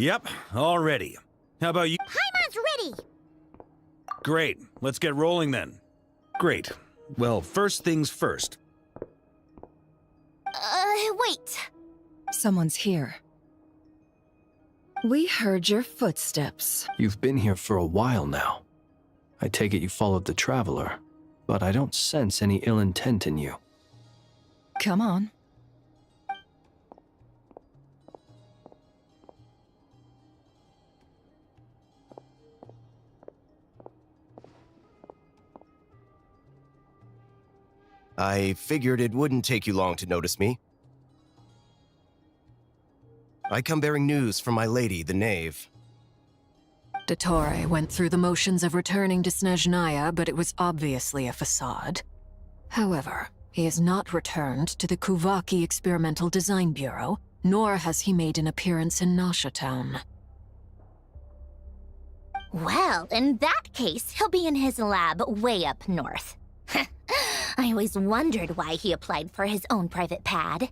Yep, all ready. How about you? Paimon's ready! Great, let's get rolling then. Great. Well, first things first. Wait. Someone's here. We heard your footsteps. You've been here for a while now. I take it you followed the Traveler, but I don't sense any ill intent in you. Come on. I figured it wouldn't take you long to notice me. I come bearing news from my lady, the Knave. Dottore went through the motions of returning to Snezhnaya, but it was obviously a facade. However, he has not returned to the Kuvaki Experimental Design Bureau, nor has he made an appearance in Nasha Town. Well, in that case, he'll be in his lab way up north. I always wondered why he applied for his own private pad.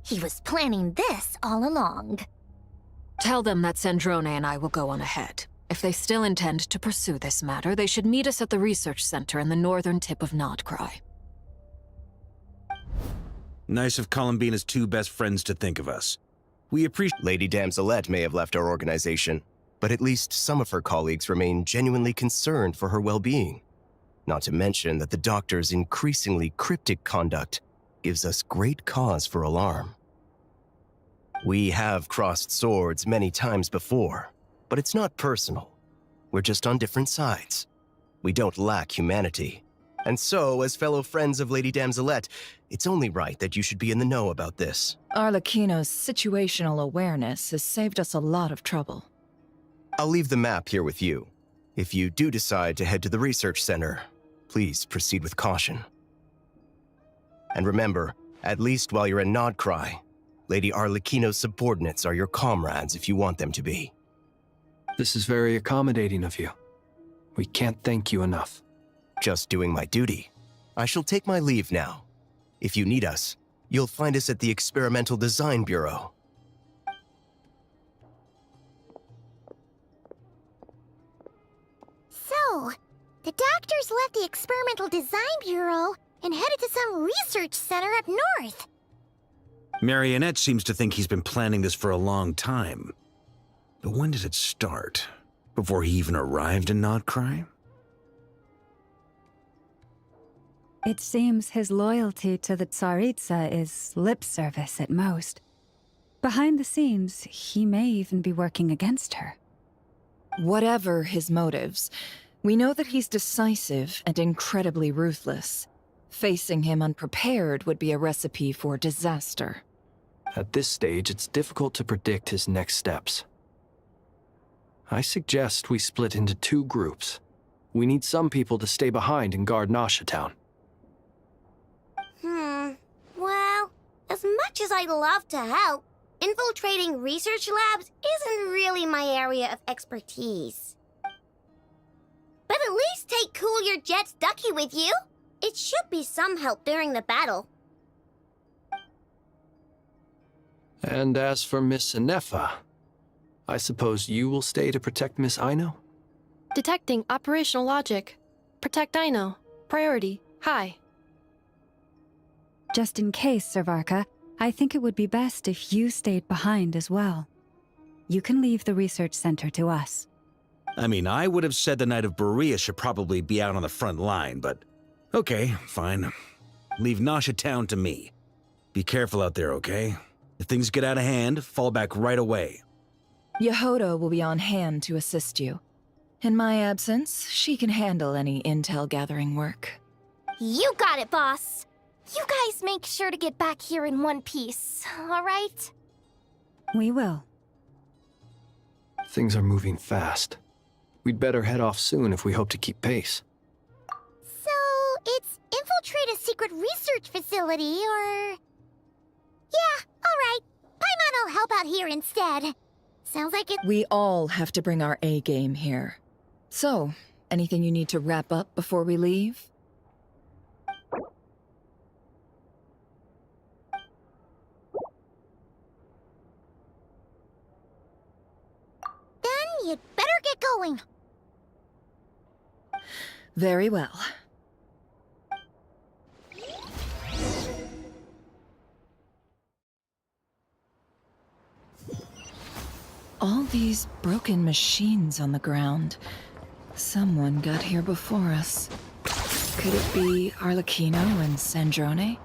He was planning this all along. Tell them that Sandrone and I will go on ahead. If they still intend to pursue this matter, they should meet us at the research center in the northern tip of Nod-Krai. Nice of Columbina's two best friends to think of us. We appreciate— Lady Damselette may have left our organization, but at least some of her colleagues remain genuinely concerned for her well-being. Not to mention that the doctor's increasingly cryptic conduct gives us great cause for alarm. We have crossed swords many times before, but it's not personal. We're just on different sides. We don't lack humanity. And so, as fellow friends of Lady Damselette, it's only right that you should be in the know about this. Arlecchino's situational awareness has saved us a lot of trouble. I'll leave the map here with you. If you do decide to head to the research center, please proceed with caution. And remember, at least while you're in Nod-Krai, Lady Arlecchino's subordinates are your comrades if you want them to be. This is very accommodating of you. We can't thank you enough. Just doing my duty. I shall take my leave now. If you need us, you'll find us at the Experimental Design Bureau. So, the doctors left the Experimental Design Bureau and headed to some research center up north. Marionette seems to think he's been planning this for a long time. But when did it start? Before he even arrived in Nod-Krai? It seems his loyalty to the Tsaritsa is lip service at most. Behind the scenes, he may even be working against her. Whatever his motives, we know that he's decisive and incredibly ruthless. Facing him unprepared would be a recipe for disaster. At this stage, it's difficult to predict his next steps. I suggest we split into two groups. We need some people to stay behind and guard Nasha Town. Well, as much as I'd love to help, infiltrating research labs isn't really my area of expertise. But at least take Cool Your Jet's Ducky with you. It should be some help during the battle. And as for Miss Inefa, I suppose you will stay to protect Miss Aino? Detecting operational logic. Protect Aino. Priority. High. Just in case, Servarka, I think it would be best if you stayed behind as well. You can leave the research center to us. I mean, I would have said the Knight of BYEEE should probably be out on the front line, but okay, fine. Leave Nasha Town to me. Be careful out there, okay? If things get out of hand, fall back right away. Yehodo will be on hand to assist you. In my absence, she can handle any intel gathering work. You got it, boss. You guys make sure to get back here in one piece, all right? We will. Things are moving fast. We'd better head off soon if we hope to keep pace. So, it's infiltrate a secret research facility, or... Yeah, all right. Paimon will help out here instead. Sounds like it... We all have to bring our A-game here. So, anything you need to wrap up before we leave? We had better get going. Very well. All these broken machines on the ground. Someone got here before us. Could it be Arlecchino and Sandrone?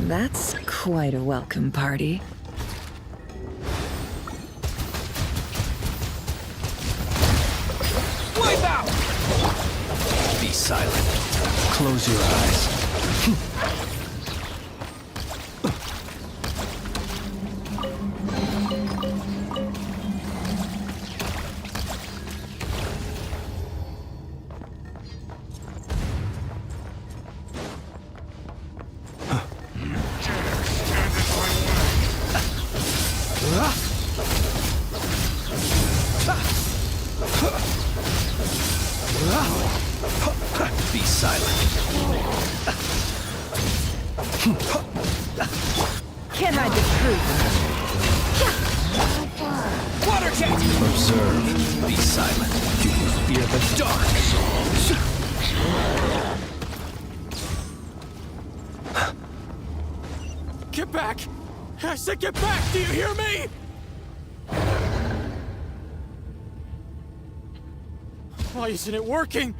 That's quite a welcome party. Wipe out! Be silent. Close your eyes. Be silent. Can't hide the truth. Water jet! Observe. Be silent. Do you fear the dark? Get back! I said get back! Do you hear me? Why isn't it working?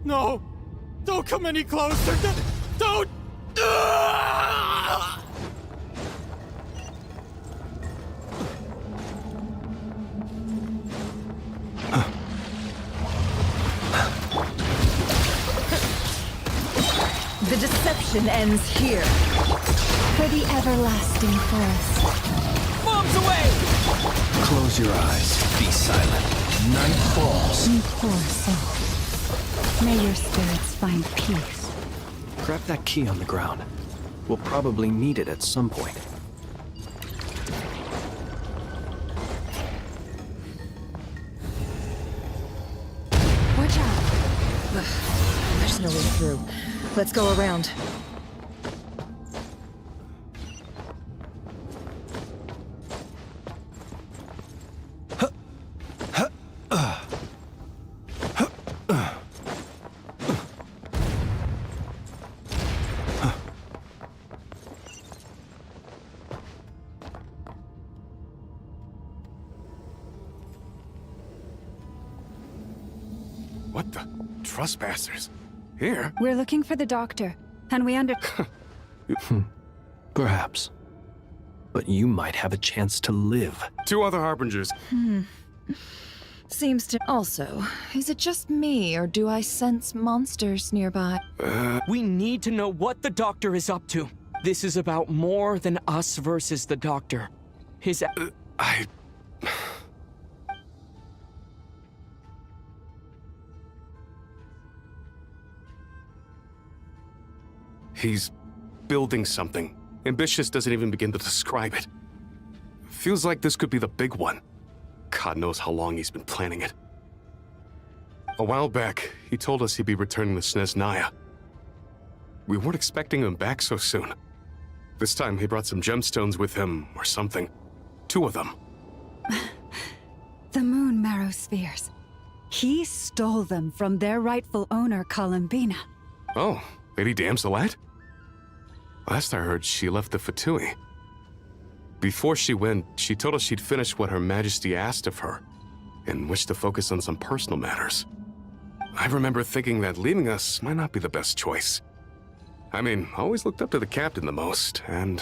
No! Don't come any closer! Don't! The deception ends here. For the everlasting forest. Bombs away! Close your eyes. Be silent. Night falls. You poor soul. May your spirits find peace. Grab that key on the ground. We'll probably need it at some point. Watch out. There's no way through. Let's go around. What the? Trespassers? Here? We're looking for the doctor, and we Perhaps. But you might have a chance to live. 2 other harbingers. Seems to... Also, is it just me, or do I sense monsters nearby? We need to know what the doctor is up to. This is about more than us versus the doctor. His... He's building something. Ambitious doesn't even begin to describe it. Feels like this could be the big one. God knows how long he's been planning it. A while back, he told us he'd be returning to Snezhnaya. We weren't expecting him back so soon. This time he brought some gemstones with him, or something. 2 of them. The moon marrow spheres. He stole them from their rightful owner, Columbina. Oh, Lady Damselette? Last I heard, she left the Fatui. Before she went, she told us she'd finish what Her Majesty asked of her, and wished to focus on some personal matters. I remember thinking that leaving us might not be the best choice. I mean, I always looked up to the captain the most, and...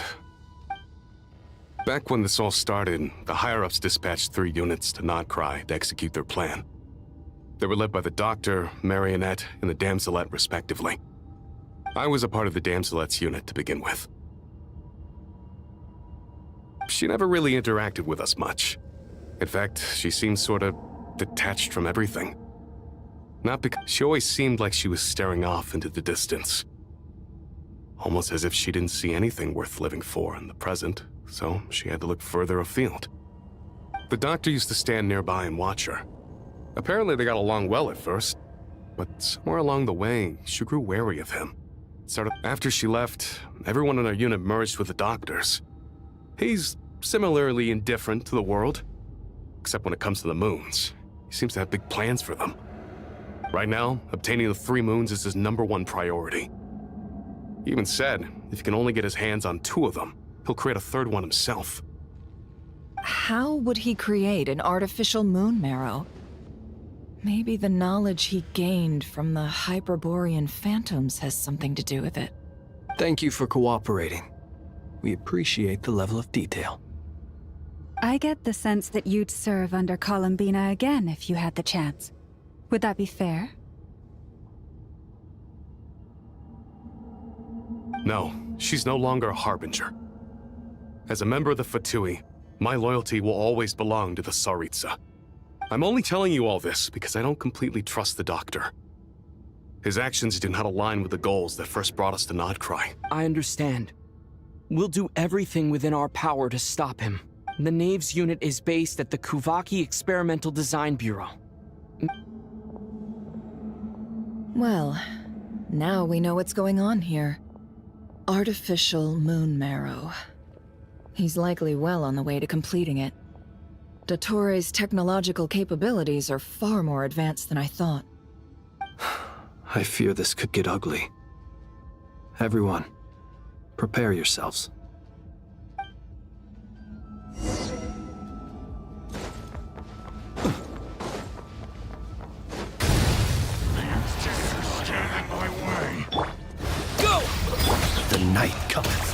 Back when this all started, the higher-ups dispatched 3 units to Nod-Krai to execute their plan. They were led by the Doctor, Marionette, and the Damselette, respectively. I was a part of the Damselette's unit to begin with. she never really interacted with us much. In fact, she seemed sort of detached from everything. Not because she always seemed like she was staring off into the distance. Almost as if she didn't see anything worth living for in the present, so she had to look further afield. The doctor used to stand nearby and watch her. Apparently they got along well at first, but somewhere along the way, she grew wary of him. After she left, everyone in our unit merged with the doctors. He's similarly indifferent to the world, except when it comes to the moons. He seems to have big plans for them. Right now, obtaining the 3 moons is his #1 priority. He even said if he can only get his hands on 2 of them, he'll create a 3rd one himself. How would he create an artificial moon marrow? Maybe the knowledge he gained from the Hyperborean phantoms has something to do with it. Thank you for cooperating. We appreciate the level of detail. I get the sense that you'd serve under Columbina again if you had the chance. Would that be fair? No, she's no longer a harbinger. As a member of the Fatui, my loyalty will always belong to the Tsaritsa. I'm only telling you all this because I don't completely trust the doctor. His actions do not align with the goals that first brought us to Nod-Krai. I understand. We'll do everything within our power to stop him. The Knaves unit is based at the Kuvaki Experimental Design Bureau. Well, now we know what's going on here. Artificial moon marrow. He's likely well on the way to completing it. Dottore technological capabilities are far more advanced than I thought. I fear this could get ugly. Everyone, prepare yourselves. Go! The night cometh.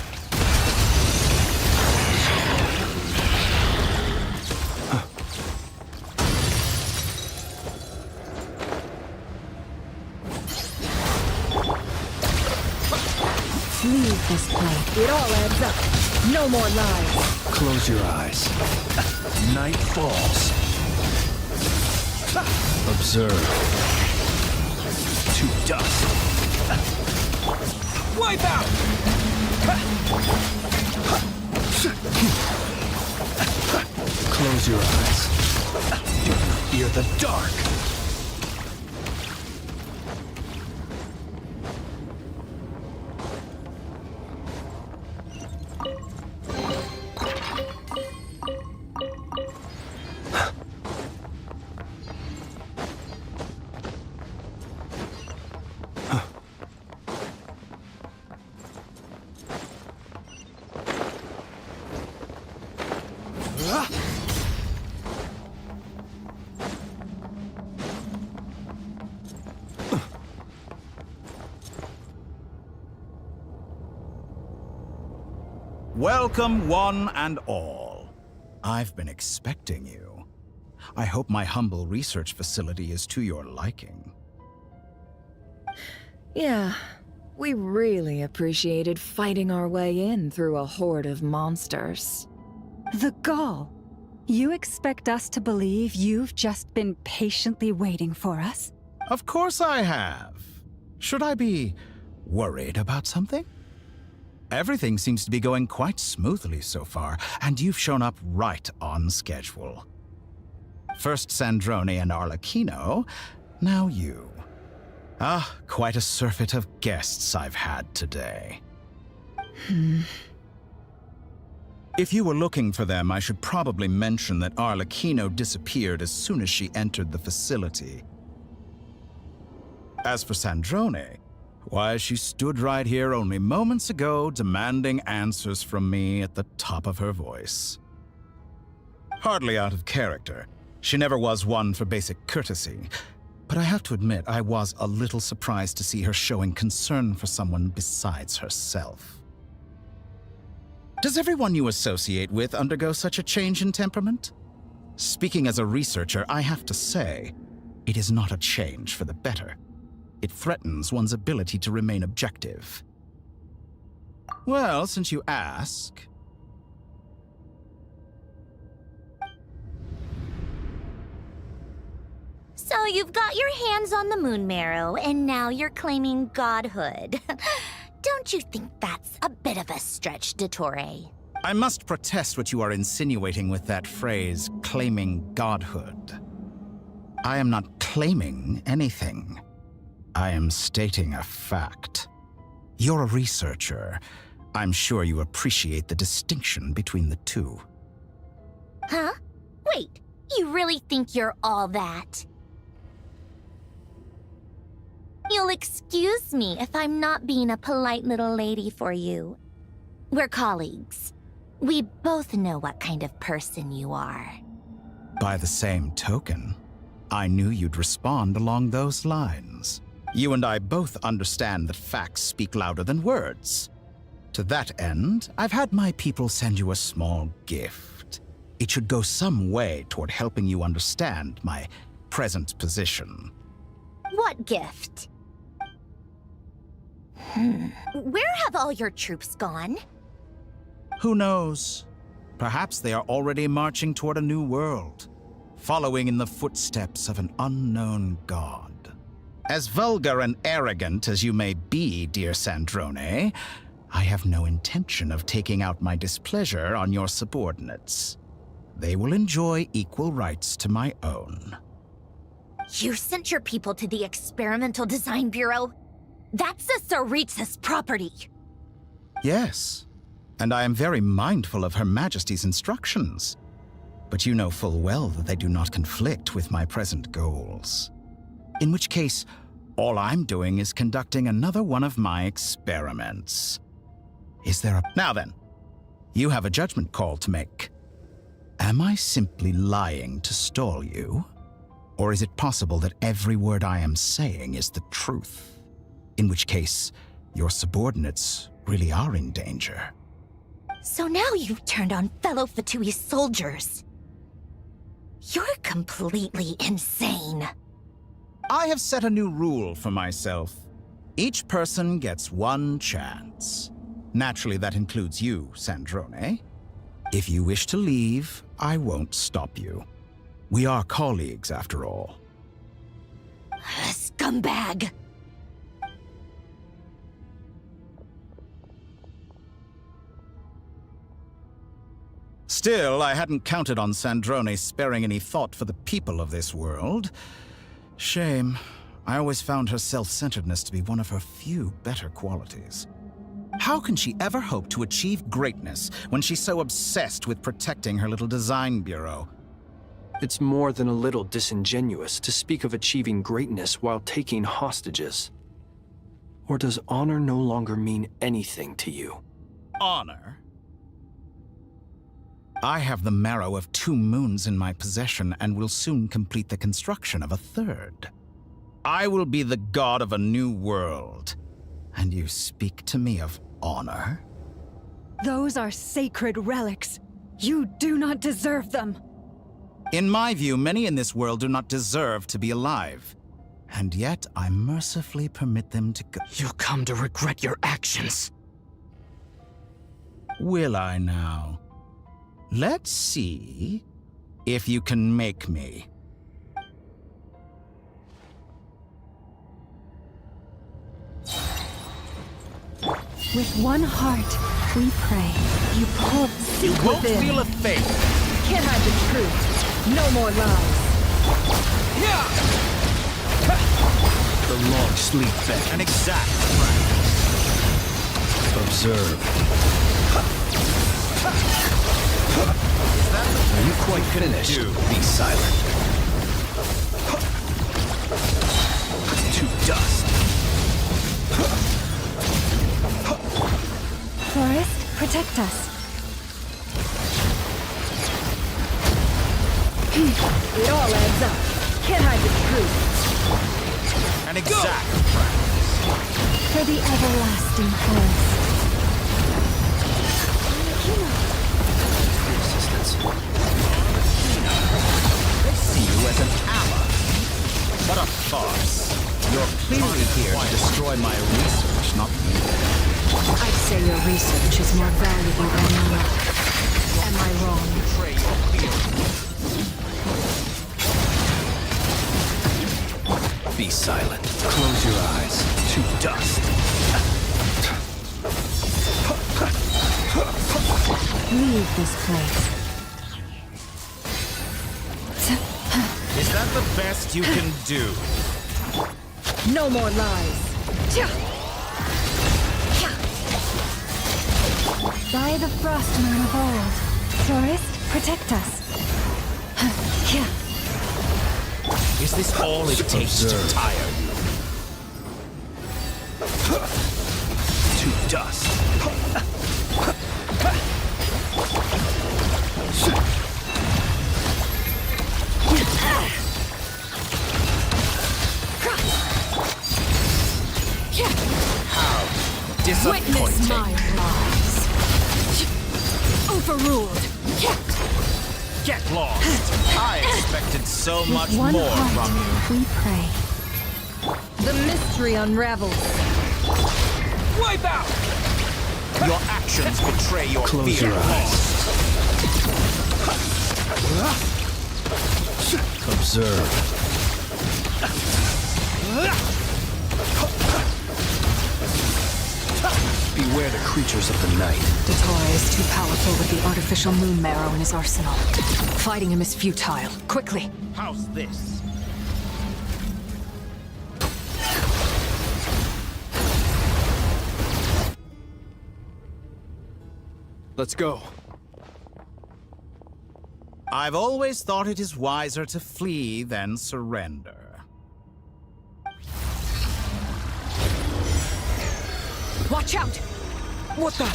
Leave this place. It all adds up. No more lies. Close your eyes. Night falls. Observe. To dust. Wipe out! Close your eyes. Do you fear the dark? Welcome, one and all. I've been expecting you. I hope my humble research facility is to your liking. Yeah, we really appreciated fighting our way in through a horde of monsters. The gall. You expect us to believe you've just been patiently waiting for us? Of course I have. Should I be worried about something? Everything seems to be going quite smoothly so far, and you've shown up right on schedule. First Sandrone and Arlecchino, now you. Ah, quite a surfeit of guests I've had today. If you were looking for them, I should probably mention that Arlecchino disappeared as soon as she entered the facility. As for Sandrone, why, she stood right here only moments ago demanding answers from me at the top of her voice. Hardly out of character. She never was one for basic courtesy. But I have to admit, I was a little surprised to see her showing concern for someone besides herself. Does everyone you associate with undergo such a change in temperament? Speaking as a researcher, I have to say, it is not a change for the better. It threatens one's ability to remain objective. Well, since you ask, So you've got your hands on the moon marrow, and now you're claiming godhood. Don't you think that's a bit of a stretch, Dottore? I must protest what you are insinuating with that phrase, claiming godhood. I am not claiming anything. I am stating a fact. You're a researcher. I'm sure you appreciate the distinction between the two. Huh? Wait, you really think you're all that? You'll excuse me if I'm not being a polite little lady for you. We're colleagues. We both know what kind of person you are. By the same token, I knew you'd respond along those lines. You and I both understand that facts speak louder than words. To that end, I've had my people send you a small gift. It should go some way toward helping you understand my present position. What gift? Where have all your troops gone? Who knows? Perhaps they are already marching toward a new world, following in the footsteps of an unknown god. As vulgar and arrogant as you may be, dear Sandrone, I have no intention of taking out my displeasure on your subordinates. They will enjoy equal rights to my own. You sent your people to the Experimental Design Bureau? That's the Tsaritsa's property. Yes, and I am very mindful of Her Majesty's instructions. But you know full well that they do not conflict with my present goals. In which case, all I'm doing is conducting another one of my experiments. Is there a... Now then, you have a judgment call to make. Am I simply lying to stall you? Or is it possible that every word I am saying is the truth? In which case, your subordinates really are in danger. So now you've turned on fellow Fatui soldiers. You're completely insane. I have set a new rule for myself. Each person gets one chance. Naturally, that includes you, Sandrone. If you wish to leave, I won't stop you. We are colleagues, after all. Scumbag! Still, I hadn't counted on Sandrone sparing any thought for the people of this world. Shame. I always found her self-centeredness to be one of her few better qualities. How can she ever hope to achieve greatness when she's so obsessed with protecting her little design bureau? It's more than a little disingenuous to speak of achieving greatness while taking hostages. Or does honor no longer mean anything to you? Honor? I have the marrow of 2 moons in my possession and will soon complete the construction of a 3rd. I will be the god of a new world. And you speak to me of honor? Those are sacred relics. You do not deserve them. In my view, many in this world do not deserve to be alive. And yet, I mercifully permit them to go. You'll come to regret your actions. Will I now? Let's see if you can make me. With one heart, we pray. You pull You seek won't within. feel a thing. Can't hide the truth. No more lies. The long sleep bed. An exact practice. Observe. Are you quite finished? Be silent. To dust. Forest, protect us. It all adds up. Can't hide the truth. An exact practice. For the everlasting forest. Resistance. They see you as an ally. What a farce. You're clearly here to destroy my research, not me. I'd say your research is more valuable than your life. Am I wrong? Be silent. Close your eyes. To dust. Leave this place. Is that the best you can do? No more lies. By the frost moon of old, Tourist, protect us. Is this all it takes to tire you? To dust. How disappointing. Witness my lies. Overruled. Get lost. I expected so much With one more heart, from you. we pray. The mystery unravels. Wipe out! Your actions betray your Close fear your of eyes. loss. Observe. Beware the creatures of the night. Dottore is too powerful with the artificial moon marrow in his arsenal. Fighting him is futile. Quickly! How's this? Let's go. I've always thought it is wiser to flee than surrender. Watch out! What the?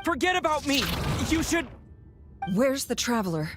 Forget about me! You should... Where's the Traveler?